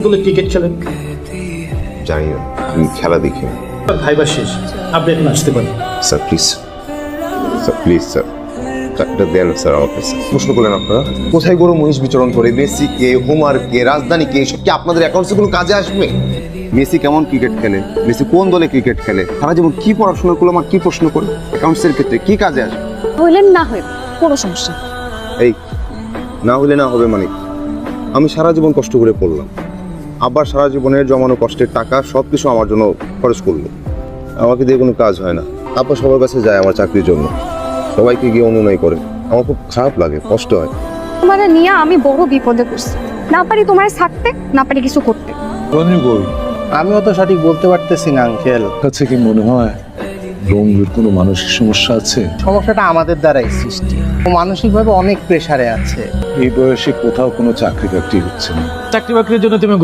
Cricket খেলেন? জানি না, আমি খেলা দেখি না। ভাইবার শেষ, আপনি এখন আসতে পারেন। Sir please, sir please sir, এটা দেন স্যার আমার কাছে। প্রশ্ন করলেন আপনারা কোথায় গরু মহিষ বিচরণ করে, মেসি কে, হোমার কে, রাজধানী কে, এসব কি আপনাদের অ্যাকাউন্টসে কোনো কাজে আসবে? মেসি কেমন ক্রিকেট খেলে, মেসি কোন দলে ক্রিকেট খেলে, তারা যেমন কি পড়াশোনা করলো, আমার কি প্রশ্ন করে অ্যাকাউন্টসের ক্ষেত্রে কি কাজে আসবে? হইলেন না হইব কোনো সমস্যা। এই না হলে না হবে মানে, আমি সারা জীবন কষ্ট করে পড়লাম, আবার সারা জীবনের জমানো কষ্টের টাকা সব কিছু আমার জন্য খরচ করলো, আমাকে দিয়ে কোনো কাজ হয় না। আব্বা সবার কাছে যায় আমার চাকরির জন্য, সবাইকে গিয়ে অনুনয় করে, আমার খুব খারাপ লাগে, কষ্ট হয়। তোমার নিয়ে আমি বড় বিপদে পড়ছি, না পারি তোমার থাকতে, না পারি কিছু করতে। আমি অত সঠিক বলতে পারতেছি না আঙ্কেল। কাছে কি মনে হয় রঞ্জুর কোনো মানসিক সমস্যা আছে? সমস্যাটা আমাদের দ্বারাই সৃষ্টি, ও মানসিকভাবে অনেক প্রেসারে আছে। এই বয়সে কোথাও কোনো চাকরি বাকরি হচ্ছে না। চাকরি বাকরির জন্য তুমি